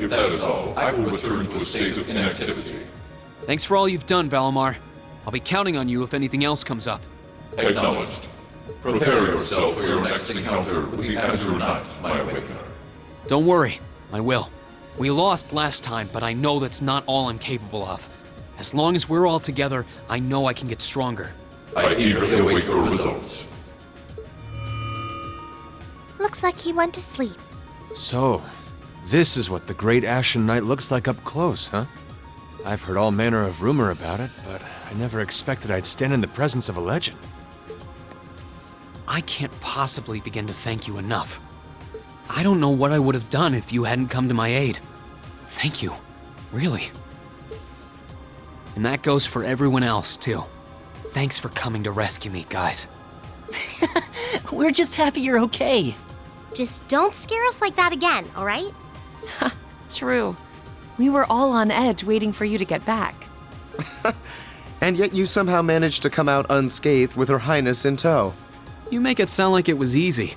If that is all, I will return to a state of inactivity. Thanks for all you've done, Valimar. I'll be counting on you if anything else comes up. Acknowledged. Prepare yourself for your next encounter with the Azure Knight, my Awakener. Don't worry, I will. We lost last time, but I know that's not all I'm capable of. As long as we're all together, I know I can get stronger. I eagerly await your results. Looks like he went to sleep. So, this is what the Great Ashen Knight looks like up close, huh? I've heard all manner of rumor about it, but I never expected I'd stand in the presence of a legend. I can't possibly begin to thank you enough. I don't know what I would have done if you hadn't come to my aid. Thank you, really. And that goes for everyone else, too. Thanks for coming to rescue me, guys. We're just happy you're okay. Just don't scare us like that again, all right? True. We were all on edge waiting for you to get back. And yet you somehow managed to come out unscathed with Her Highness in tow. You make it sound like it was easy.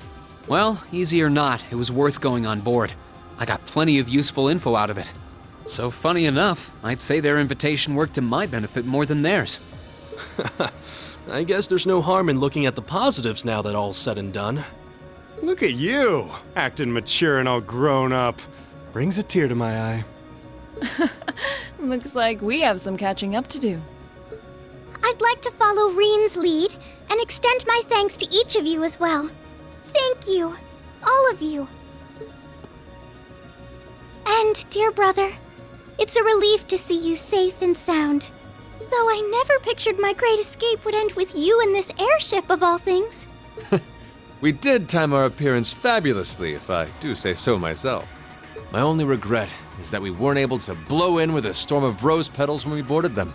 Well, easy or not, it was worth going on board. I got plenty of useful info out of it. So funny enough, I'd say their invitation worked to my benefit more than theirs. I guess there's no harm in looking at the positives now that all's said and done. Look at you, acting mature and all grown up. Brings a tear to my eye. Looks like we have some catching up to do. I'd like to follow Reen's lead and extend my thanks to each of you as well. Thank you, all of you. And, dear brother, it's a relief to see you safe and sound. Though I never pictured my great escape would end with you in this airship of all things. We did time our appearance fabulously, if I do say so myself. My only regret is that we weren't able to blow in with a storm of rose petals when we boarded them.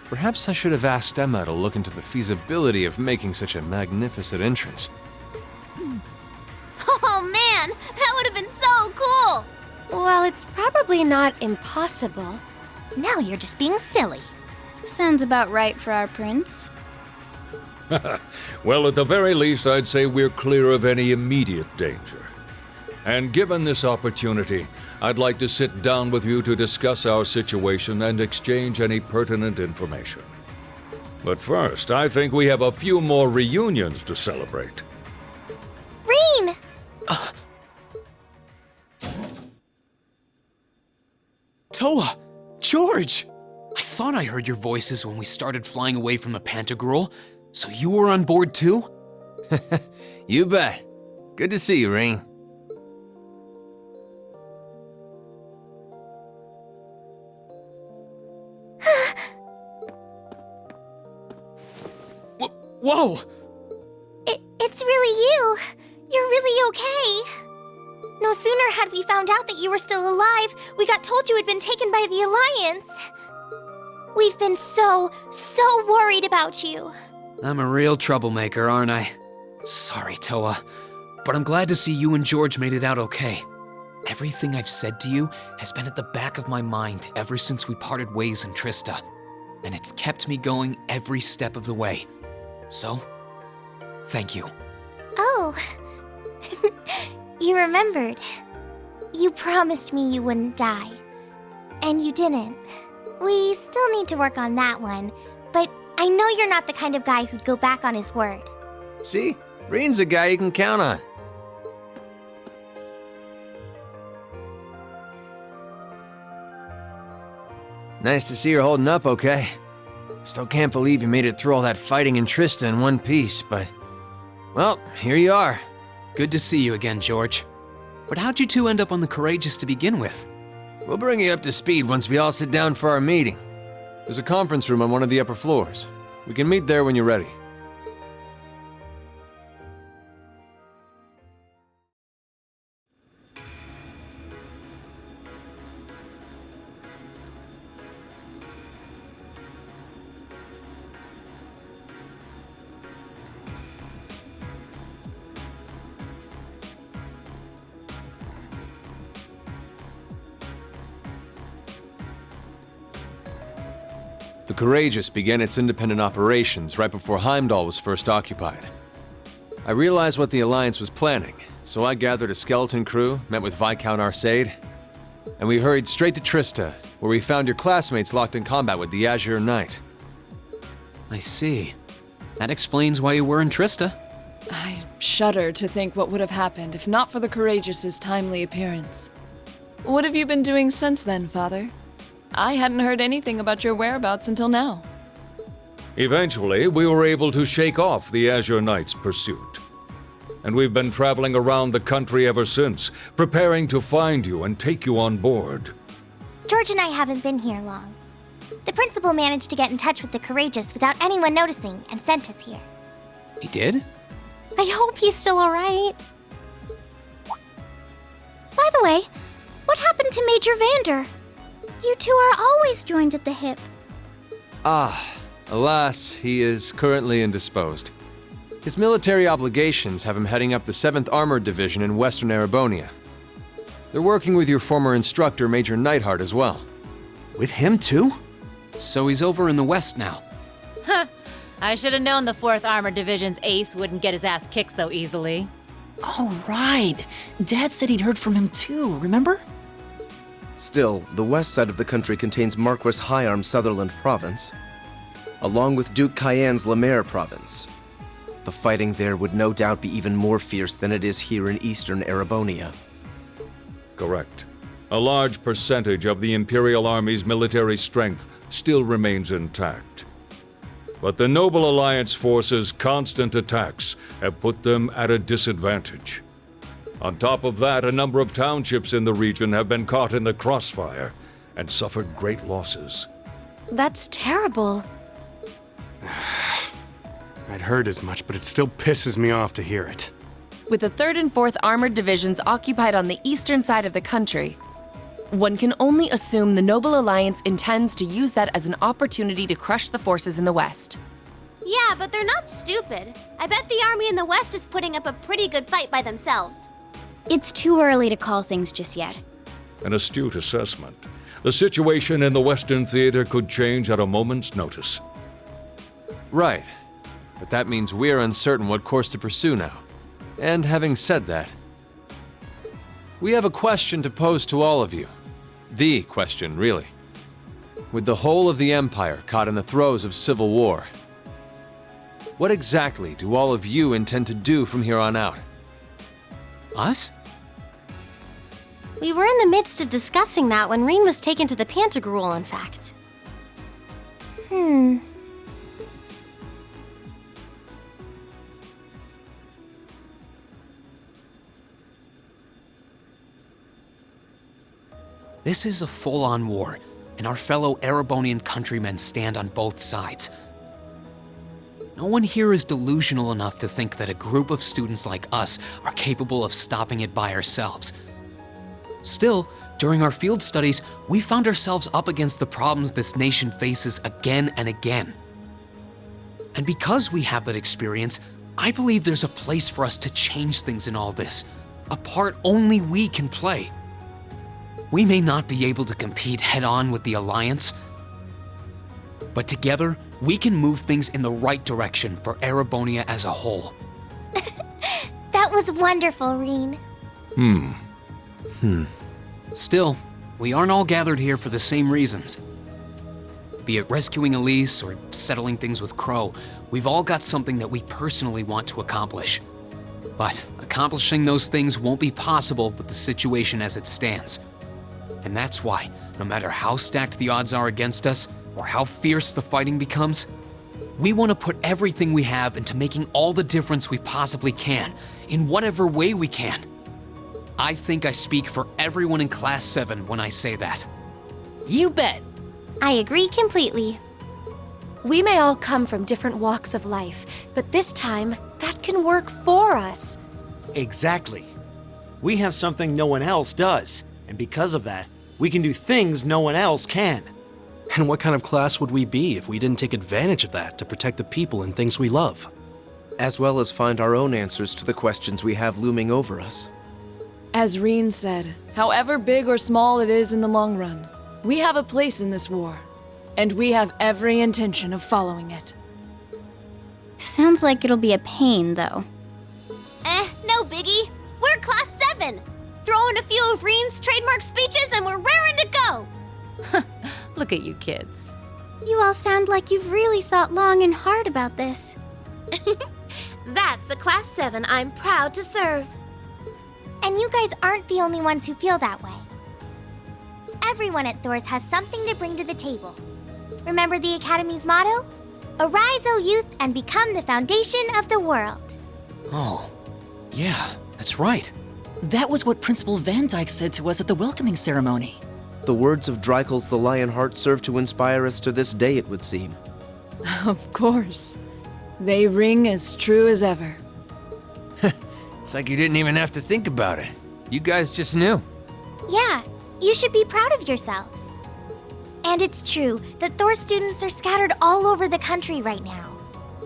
Perhaps I should have asked Emma to look into the feasibility of making such a magnificent entrance. Oh man, that would have been so cool! Well, it's probably not impossible. Now you're just being silly. Sounds about right for our prince. Well, at the very least, I'd say we're clear of any immediate danger. And given this opportunity, I'd like to sit down with you to discuss our situation and exchange any pertinent information. But first, I think we have a few more reunions to celebrate. Reen! Toa! George! I thought I heard your voices when we started flying away from the Pantagruel, so you were on board too? You bet. Good to see you, Reen. Whoa! It's really you. You're really okay. No sooner had we found out that you were still alive, we got told you had been taken by the Alliance. We've been so worried about you. I'm a real troublemaker, aren't I? Sorry, Toa, but I'm glad to see you and George made it out okay. Everything I've said to you has been at the back of my mind ever since we parted ways in Trista, and it's kept me going every step of the way. So, thank you. Oh, you remembered. You promised me you wouldn't die, and you didn't. We still need to work on that one, but I know you're not the kind of guy who'd go back on his word. See? Reen's a guy you can count on. Nice to see you're holding up okay. Still can't believe you made it through all that fighting in Trista in one piece, but... well, here you are. Good to see you again, George. But how'd you two end up on the Courageous to begin with? We'll bring you up to speed once we all sit down for our meeting. There's a conference room on one of the upper floors. We can meet there when you're ready. The Courageous began its independent operations right before Heimdall was first occupied. I realized what the Alliance was planning, so I gathered a skeleton crew, met with Viscount Arcade, and we hurried straight to Trista, where we found your classmates locked in combat with the Azure Knight. I see. That explains why you were in Trista. I shudder to think what would have happened if not for the Courageous' timely appearance. What have you been doing since then, Father? I hadn't heard anything about your whereabouts until now. Eventually, we were able to shake off the Azure Knight's pursuit. And we've been traveling around the country ever since, preparing to find you and take you on board. George and I haven't been here long. The principal managed to get in touch with the Courageous without anyone noticing and sent us here. He did? I hope he's still alright. By the way, what happened to Major Vander? You two are always joined at the hip. Alas, he is currently indisposed. His military obligations have him heading up the 7th Armored Division in Western Erebonia. They're working with your former instructor, Major Neidhart, as well. With him too? So he's over in the west now. Huh. I should have known the 4th Armored Division's ace wouldn't get his ass kicked so easily. Oh, right. Dad said he'd heard from him too, remember? Still, the west side of the country contains Marquis Hyarm's Sutherland Province, along with Duke Cayenne's Lemaire Province. The fighting there would no doubt be even more fierce than it is here in eastern Erebonia. Correct. A large percentage of the Imperial Army's military strength still remains intact. But the Noble Alliance forces' constant attacks have put them at a disadvantage. On top of that, a number of townships in the region have been caught in the crossfire and suffered great losses. That's terrible. I'd heard as much, but it still pisses me off to hear it. With the 3rd and 4th Armored Divisions occupied on the eastern side of the country, one can only assume the Noble Alliance intends to use that as an opportunity to crush the forces in the west. Yeah, but they're not stupid. I bet the army in the west is putting up a pretty good fight by themselves. It's too early to call things just yet. An astute assessment. The situation in the Western Theater could change at a moment's notice. Right. But that means we're uncertain what course to pursue now. And having said that, we have a question to pose to all of you. The question, really. With the whole of the Empire caught in the throes of civil war, what exactly do all of you intend to do from here on out? Us? We were in the midst of discussing that when Reen was taken to the Pantagruel, in fact. This is a full-on war, and our fellow Erebonian countrymen stand on both sides. No one here is delusional enough to think that a group of students like us are capable of stopping it by ourselves. Still, during our field studies, we found ourselves up against the problems this nation faces again and again. And because we have that experience, I believe there's a place for us to change things in all this, a part only we can play. We may not be able to compete head-on with the Alliance, but together, we can move things in the right direction for Erebonia as a whole. That was wonderful, Reen. Still, we aren't all gathered here for the same reasons. Be it rescuing Elise or settling things with Crow, we've all got something that we personally want to accomplish. But accomplishing those things won't be possible with the situation as it stands. And that's why, no matter how stacked the odds are against us, or how fierce the fighting becomes, we want to put everything we have into making all the difference we possibly can, in whatever way we can. I think I speak for everyone in Class 7 when I say that. You bet. I agree completely. We may all come from different walks of life, but this time, that can work for us. Exactly. We have something no one else does, and because of that, we can do things no one else can. And what kind of class would we be if we didn't take advantage of that to protect the people and things we love? As well as find our own answers to the questions we have looming over us. As Reen said, however big or small it is in the long run, we have a place in this war, and we have every intention of following it. Sounds like it'll be a pain, though. No biggie. We're Class 7. Throw in a few of Reen's trademark speeches and we're raring to go. Look at you kids. You all sound like you've really thought long and hard about this. That's the Class 7 I'm proud to serve. And you guys aren't the only ones who feel that way. Everyone at Thors has something to bring to the table. Remember the Academy's motto? Arise, O youth, and become the foundation of the world. Oh, yeah, that's right. That was what Principal Van Dyke said to us at the welcoming ceremony. The words of Dreikel's the Lionheart serve to inspire us to this day, it would seem. Of course. They ring as true as ever. It's like you didn't even have to think about it. You guys just knew. Yeah, you should be proud of yourselves. And it's true that Thor students are scattered all over the country right now.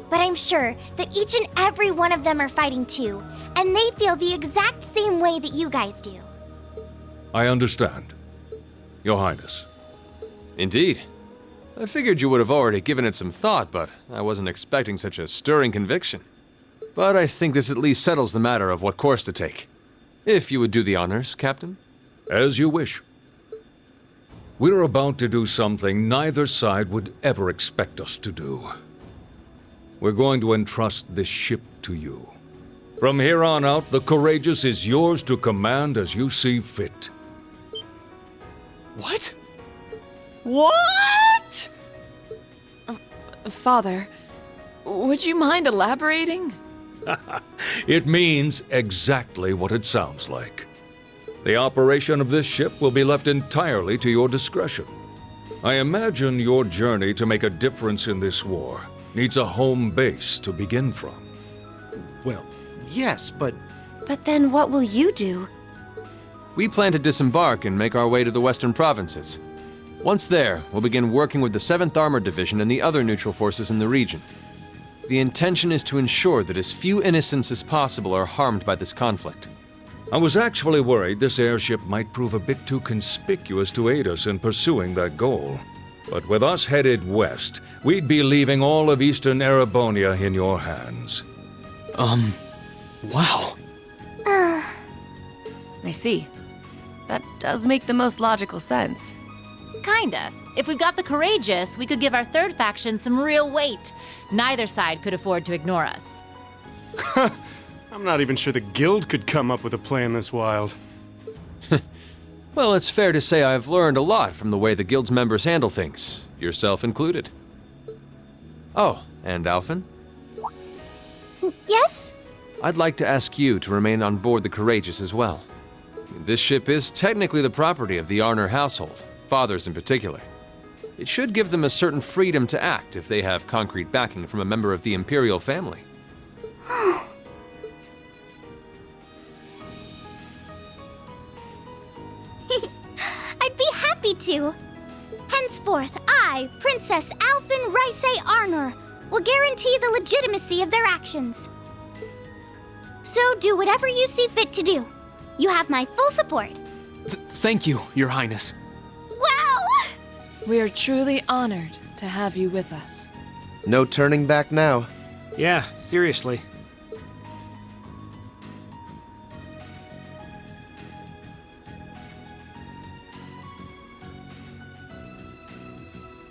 But I'm sure that each and every one of them are fighting too, and they feel the exact same way that you guys do. I understand. Your Highness. Indeed. I figured you would have already given it some thought, but I wasn't expecting such a stirring conviction. But I think this at least settles the matter of what course to take. If you would do the honors, Captain. As you wish. We're about to do something neither side would ever expect us to do. We're going to entrust this ship to you. From here on out, the Courageous is yours to command as you see fit. What? What? Father, would you mind elaborating? It means exactly what it sounds like. The operation of this ship will be left entirely to your discretion. I imagine your journey to make a difference in this war needs a home base to begin from. Well, yes, but... But then what will you do? We plan to disembark and make our way to the western provinces. Once there, we'll begin working with the 7th Armored Division and the other neutral forces in the region. The intention is to ensure that as few innocents as possible are harmed by this conflict. I was actually worried this airship might prove a bit too conspicuous to aid us in pursuing that goal. But with us headed west, we'd be leaving all of Eastern Erebonia in your hands. Wow. I see. That does make the most logical sense. Kinda. If we've got the Courageous, we could give our third faction some real weight. Neither side could afford to ignore us. I'm not even sure the Guild could come up with a plan this wild. Well, it's fair to say I've learned a lot from the way the Guild's members handle things, yourself included. Oh, and Alphen? Yes? I'd like to ask you to remain on board the Courageous as well. This ship is technically the property of the Arner household, fathers in particular. It should give them a certain freedom to act if they have concrete backing from a member of the Imperial family. I'd be happy to. Henceforth, I, Princess Alphen Raisay Arnor, will guarantee the legitimacy of their actions. So do whatever you see fit to do. You have my full support. Thank you, Your Highness. Wow! We are truly honored to have you with us. No turning back now. Yeah, seriously.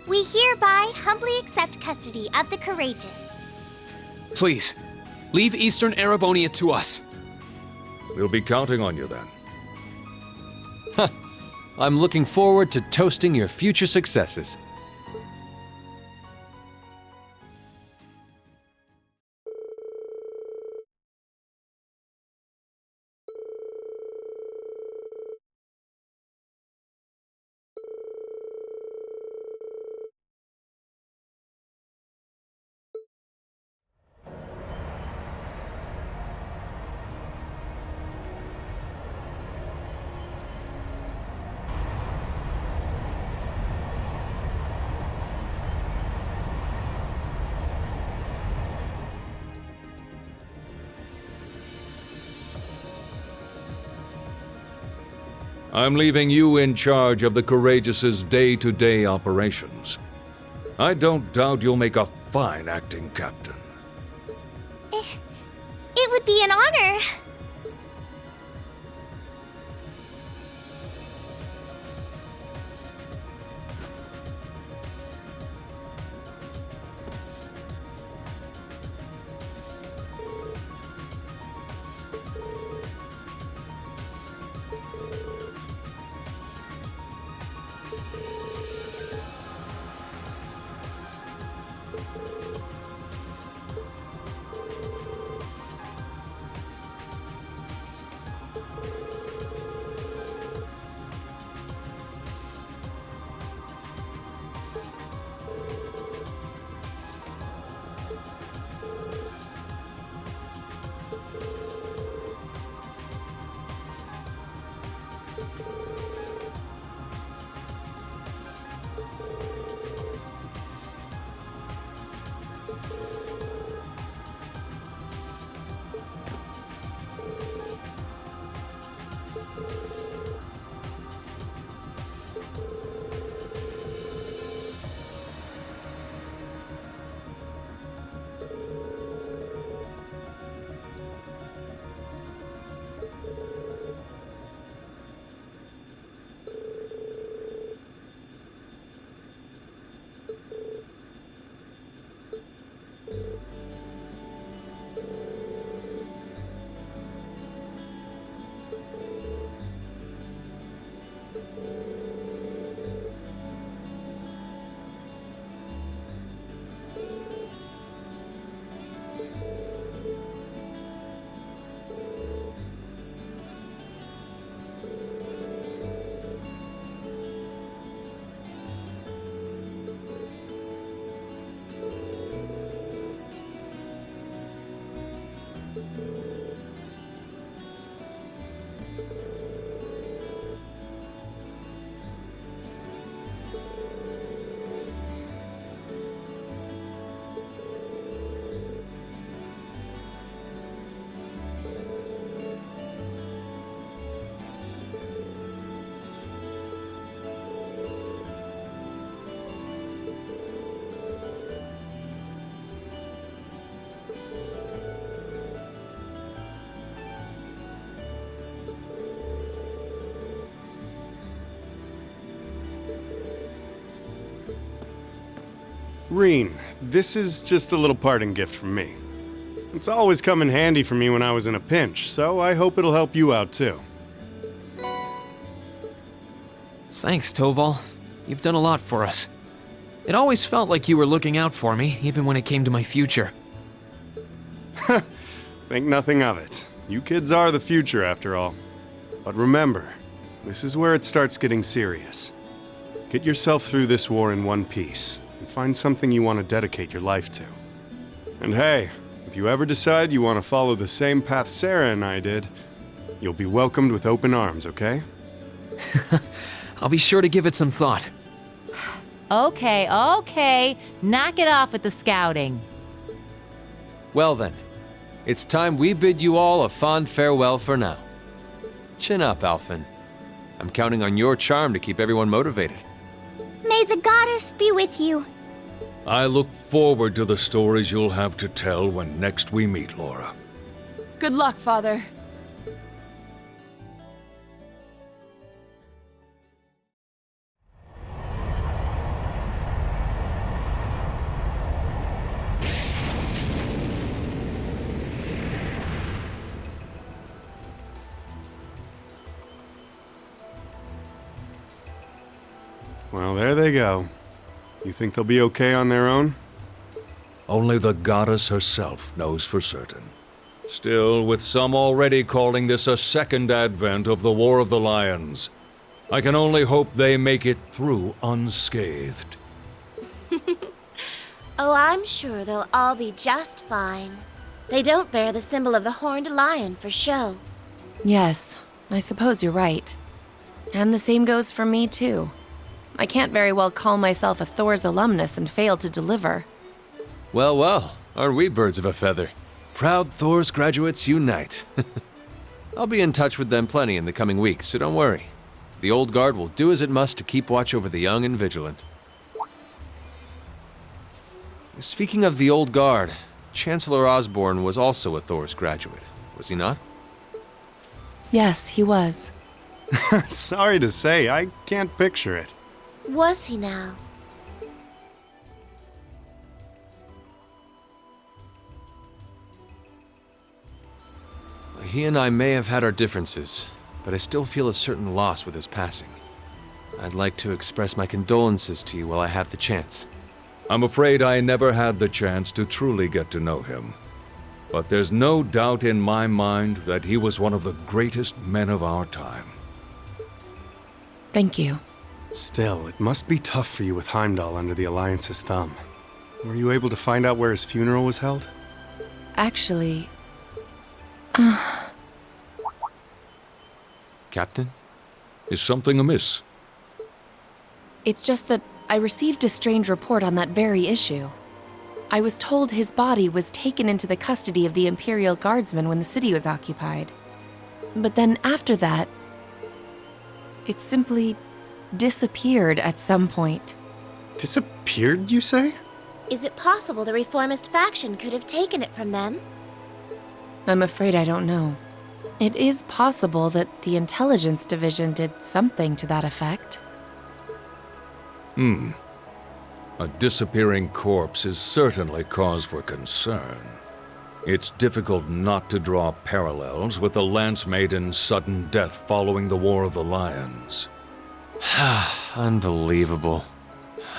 We hereby humbly accept custody of the Courageous. Please, leave Eastern Erebonia to us. We'll be counting on you then. I'm looking forward to toasting your future successes. I'm leaving you in charge of the Courageous's day-to-day operations. I don't doubt you'll make a fine acting captain. It It would be an honor. Reen, this is just a little parting gift from me. It's always come in handy for me when I was in a pinch, so I hope it'll help you out too. Thanks, Toval. You've done a lot for us. It always felt like you were looking out for me, even when it came to my future. Think nothing of it. You kids are the future, after all. But remember, this is where it starts getting serious. Get yourself through this war in one piece, and find something you want to dedicate your life to. And hey, if you ever decide you want to follow the same path Sarah and I did, you'll be welcomed with open arms, okay? I'll be sure to give it some thought. Okay. Knock it off with the scouting. Well then, it's time we bid you all a fond farewell for now. Chin up, Alphen. I'm counting on your charm to keep everyone motivated. May the goddess be with you. I look forward to the stories you'll have to tell when next we meet, Laura. Good luck, Father. Well, there they go. You think they'll be okay on their own? Only the goddess herself knows for certain. Still, with some already calling this a second advent of the War of the Lions, I can only hope they make it through unscathed. Oh, I'm sure they'll all be just fine. They don't bear the symbol of the horned lion for show. Yes, I suppose you're right. And the same goes for me, too. I can't very well call myself a Thor's alumnus and fail to deliver. Well, aren't we birds of a feather? Proud Thor's graduates unite. I'll be in touch with them plenty in the coming weeks, so don't worry. The Old Guard will do as it must to keep watch over the young and vigilant. Speaking of the Old Guard, Chancellor Osborne was also a Thors graduate, was he not? Yes, he was. Sorry to say, I can't picture it. Was he now? He and I may have had our differences, but I still feel a certain loss with his passing. I'd like to express my condolences to you while I have the chance. I'm afraid I never had the chance to truly get to know him. But there's no doubt in my mind that he was one of the greatest men of our time. Thank you. Still, it must be tough for you with Heimdall under the Alliance's thumb. Were you able to find out where his funeral was held? Actually... Captain? Is something amiss? It's just that I received a strange report on that very issue. I was told his body was taken into the custody of the Imperial Guardsmen when the city was occupied. But then after that, it simply disappeared at some point. Disappeared, you say? Is it possible the reformist faction could have taken it from them? I'm afraid I don't know. It is possible that the Intelligence Division did something to that effect. A disappearing corpse is certainly cause for concern. It's difficult not to draw parallels with the Lance Maiden's sudden death following the War of the Lions. Unbelievable.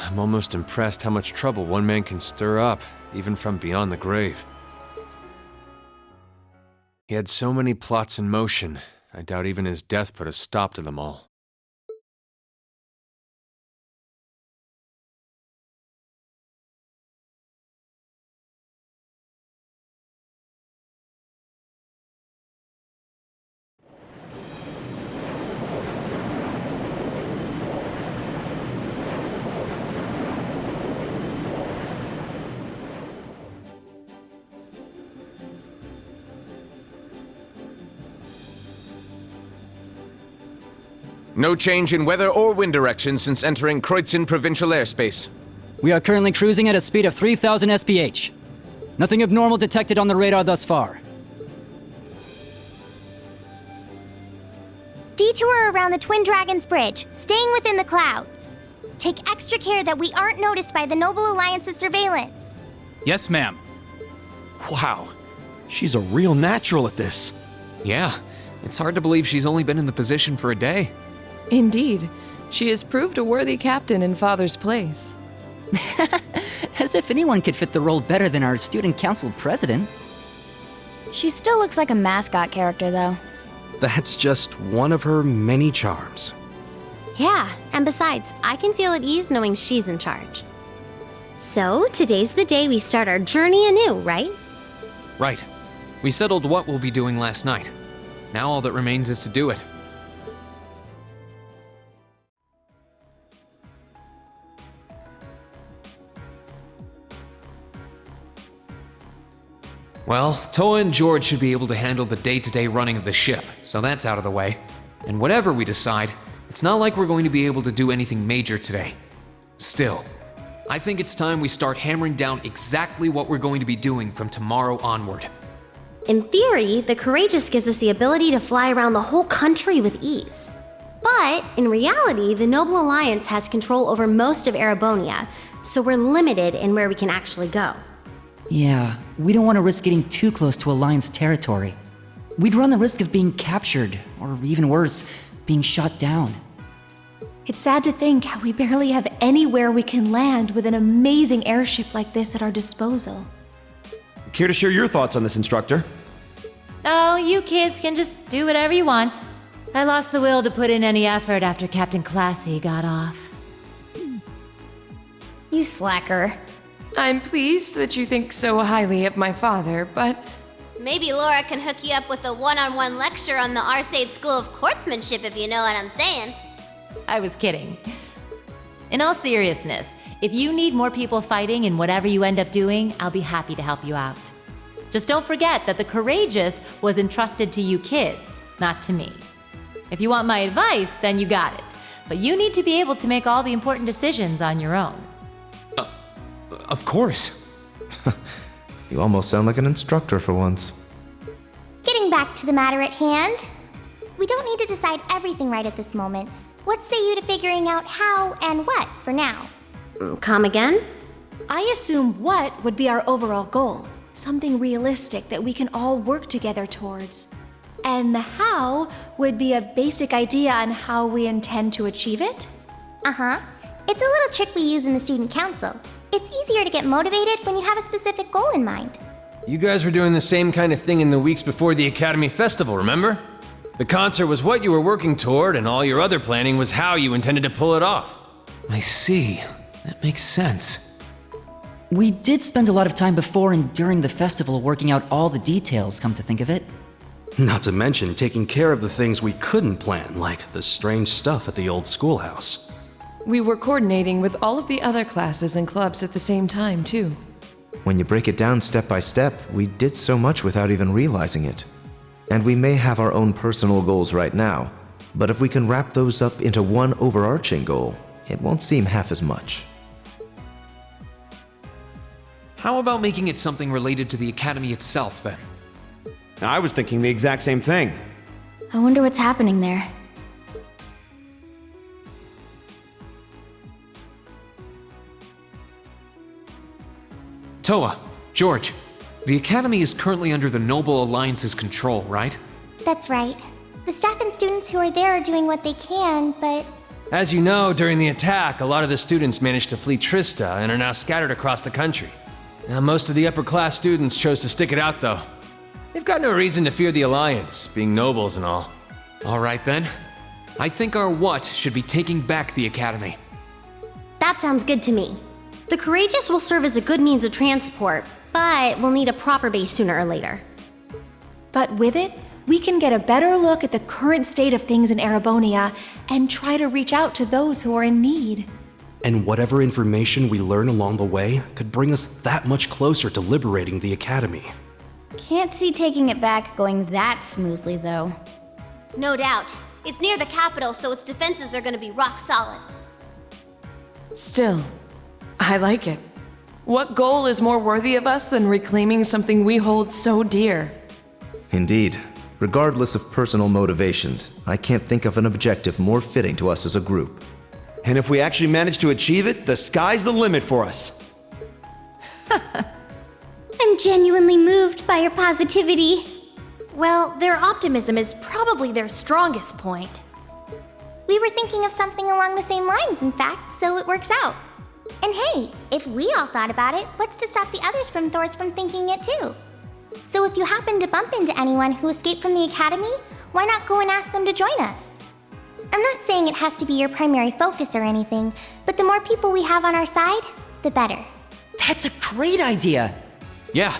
I'm almost impressed how much trouble one man can stir up, even from beyond the grave. He had so many plots in motion, I doubt even his death put a stop to them all. No change in weather or wind direction since entering Kreutzen provincial airspace. We are currently cruising at a speed of 3,000 SPH. Nothing abnormal detected on the radar thus far. Detour around the Twin Dragons Bridge, staying within the clouds. Take extra care that we aren't noticed by the Noble Alliance's surveillance. Yes, ma'am. Wow, she's a real natural at this. Yeah, it's hard to believe she's only been in the position for a day. Indeed, she has proved a worthy captain in Father's place. As if anyone could fit the role better than our student council president. She still looks like a mascot character, though. That's just one of her many charms. Yeah, and besides, I can feel at ease knowing she's in charge. So, today's the day we start our journey anew, right? Right. We settled what we'll be doing last night. Now all that remains is to do it. Well, Toa and George should be able to handle the day-to-day running of the ship, so that's out of the way. And whatever we decide, it's not like we're going to be able to do anything major today. Still, I think it's time we start hammering down exactly what we're going to be doing from tomorrow onward. In theory, the Courageous gives us the ability to fly around the whole country with ease. But, in reality, the Noble Alliance has control over most of Erebonia, so we're limited in where we can actually go. Yeah, we don't want to risk getting too close to Alliance territory. We'd run the risk of being captured, or even worse, being shot down. It's sad to think how we barely have anywhere we can land with an amazing airship like this at our disposal. Care to share your thoughts on this, instructor? Oh, you kids can just do whatever you want. I lost the will to put in any effort after Captain Classy got off. You slacker. I'm pleased that you think so highly of my father, but... Maybe Laura can hook you up with a one-on-one lecture on the Arcade School of Courtsmanship, if you know what I'm saying. I was kidding. In all seriousness, if you need more people fighting in whatever you end up doing, I'll be happy to help you out. Just don't forget that the Courageous was entrusted to you kids, not to me. If you want my advice, then you got it. But you need to be able to make all the important decisions on your own. Of course. You almost sound like an instructor for once. Getting back to the matter at hand, we don't need to decide everything right at this moment. What say you to figuring out how and what for now? Come again? I assume what would be our overall goal. Something realistic that we can all work together towards. And the how would be a basic idea on how we intend to achieve it? Uh-huh. It's a little trick we use in the student council. It's easier to get motivated when you have a specific goal in mind. You guys were doing the same kind of thing in the weeks before the Academy Festival, remember? The concert was what you were working toward, and all your other planning was how you intended to pull it off. I see. That makes sense. We did spend a lot of time before and during the festival working out all the details, come to think of it. Not to mention taking care of the things we couldn't plan, like the strange stuff at the old schoolhouse. We were coordinating with all of the other classes and clubs at the same time, too. When you break it down step by step, we did so much without even realizing it. And we may have our own personal goals right now, but if we can wrap those up into one overarching goal, it won't seem half as much. How about making it something related to the Academy itself, then? I was thinking the exact same thing. I wonder what's happening there. Toa, George, the Academy is currently under the Noble Alliance's control, right? That's right. The staff and students who are there are doing what they can, but As you know, during the attack, a lot of the students managed to flee Trista and are now scattered across the country. Now, most of the upper class students chose to stick it out, though. They've got no reason to fear the Alliance, being nobles and all. All right, then. I think our what should be taking back the Academy. That sounds good to me. The Courageous will serve as a good means of transport, but we'll need a proper base sooner or later. But with it, we can get a better look at the current state of things in Erebonia and try to reach out to those who are in need. And whatever information we learn along the way could bring us that much closer to liberating the Academy. Can't see taking it back going that smoothly, though. No doubt. It's near the capital, so its defenses are going to be rock solid. Still, I like it. What goal is more worthy of us than reclaiming something we hold so dear? Indeed. Regardless of personal motivations, I can't think of an objective more fitting to us as a group. And if we actually manage to achieve it, the sky's the limit for us. I'm genuinely moved by your positivity. Well, their optimism is probably their strongest point. we were thinking of something along the same lines, in fact, so it works out. And hey, if we all thought about it, what's to stop the others from Thors from thinking it too? So if you happen to bump into anyone who escaped from the Academy, why not go and ask them to join us? I'm not saying it has to be your primary focus or anything, but the more people we have on our side, the better. That's a great idea! Yeah,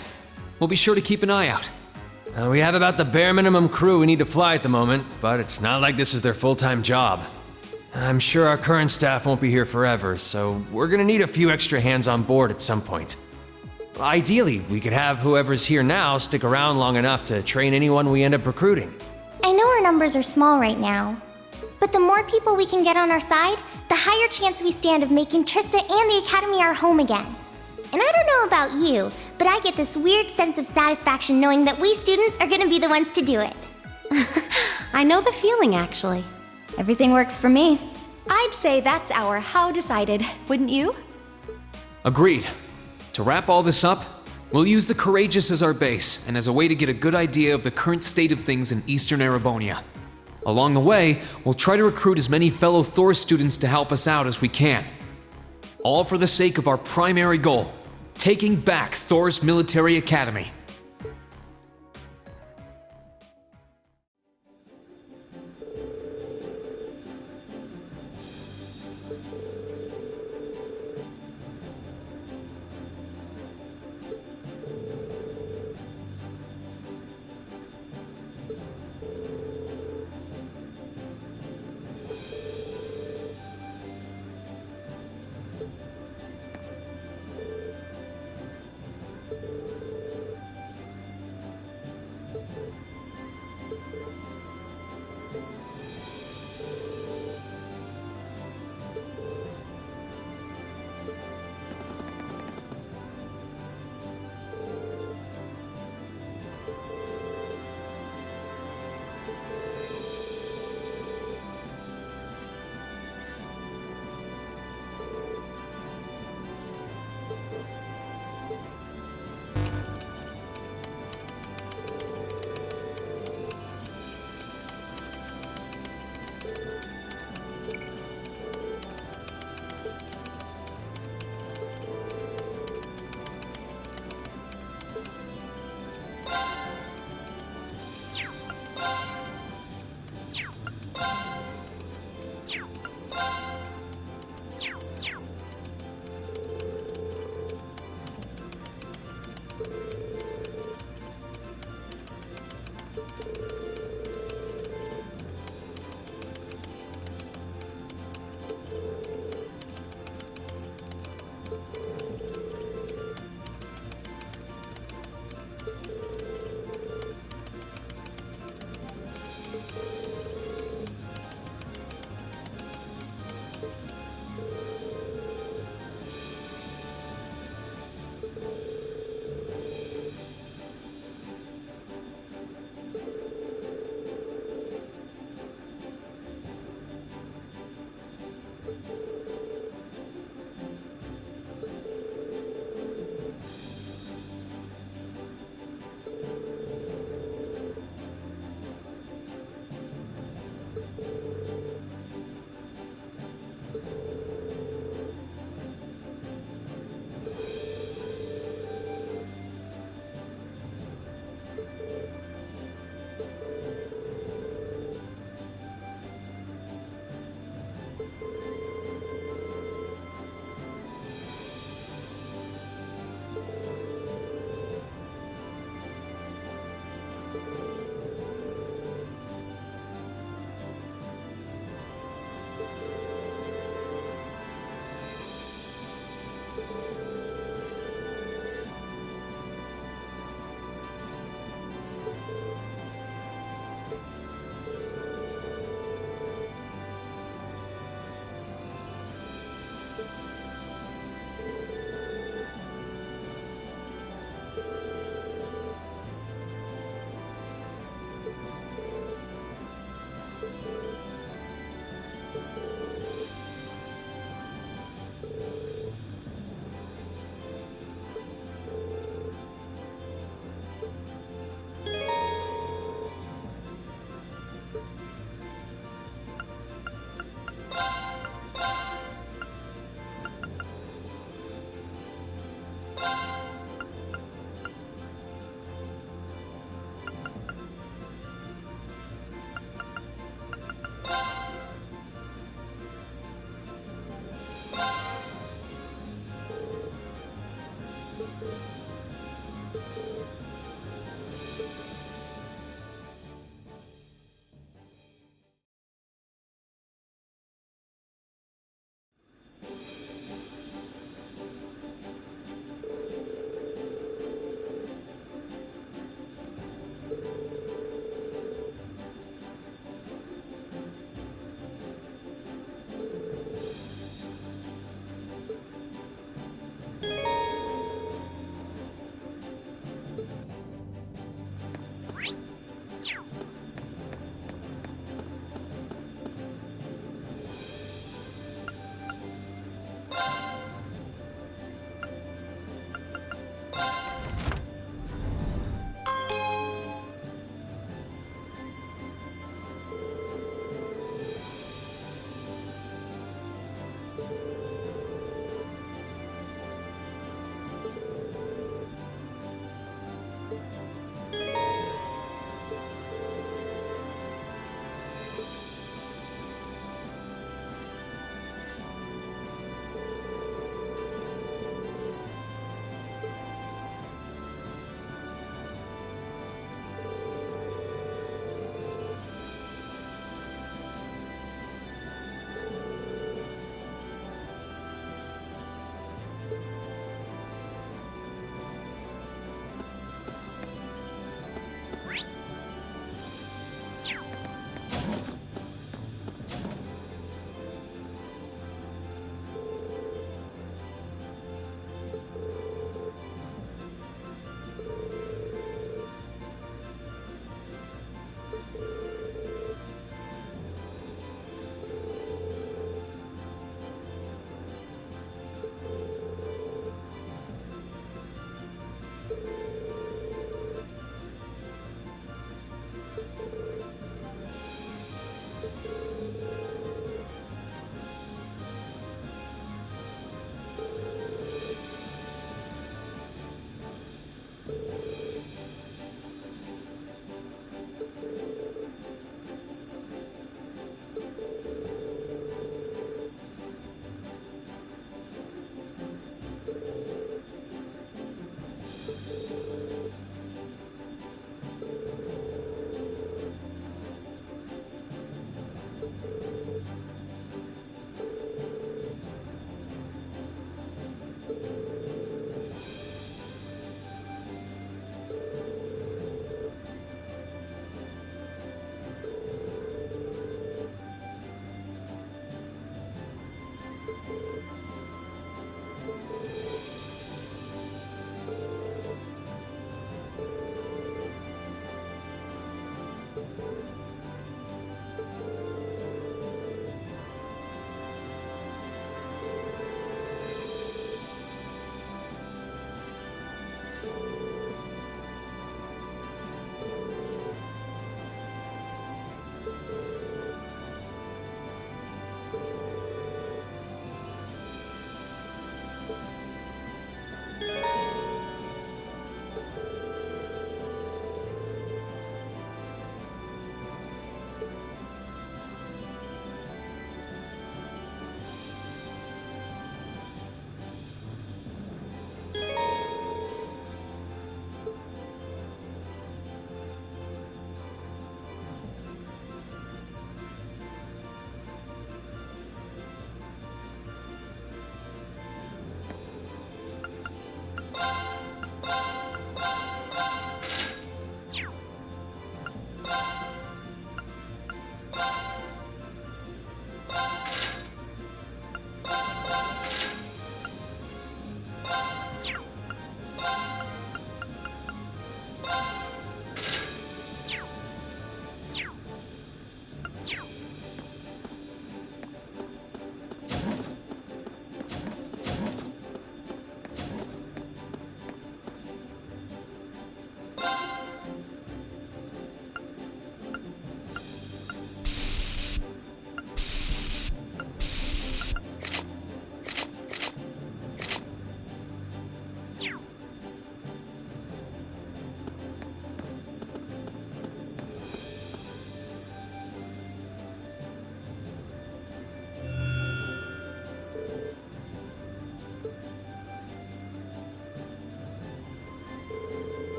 we'll be sure to keep an eye out. We have about the bare minimum crew we need to fly at the moment, but it's not like this is their full-time job. I'm sure our current staff won't be here forever, so we're gonna need a few extra hands on board at some point. Ideally, we could have whoever's here now stick around long enough to train anyone we end up recruiting. I know our numbers are small right now, but the more people we can get on our side, the higher chance we stand of making Trista and the Academy our home again. And I don't know about you, but I get this weird sense of satisfaction knowing that we students are gonna be the ones to do it. I know the feeling, actually. Everything works for me. I'd say that's our how decided, wouldn't you? Agreed. To wrap all this up, we'll use the Courageous as our base and as a way to get a good idea of the current state of things in Eastern Erebonia. Along the way, we'll try to recruit as many fellow Thor students to help us out as we can. All for the sake of our primary goal, taking back Thor's military academy.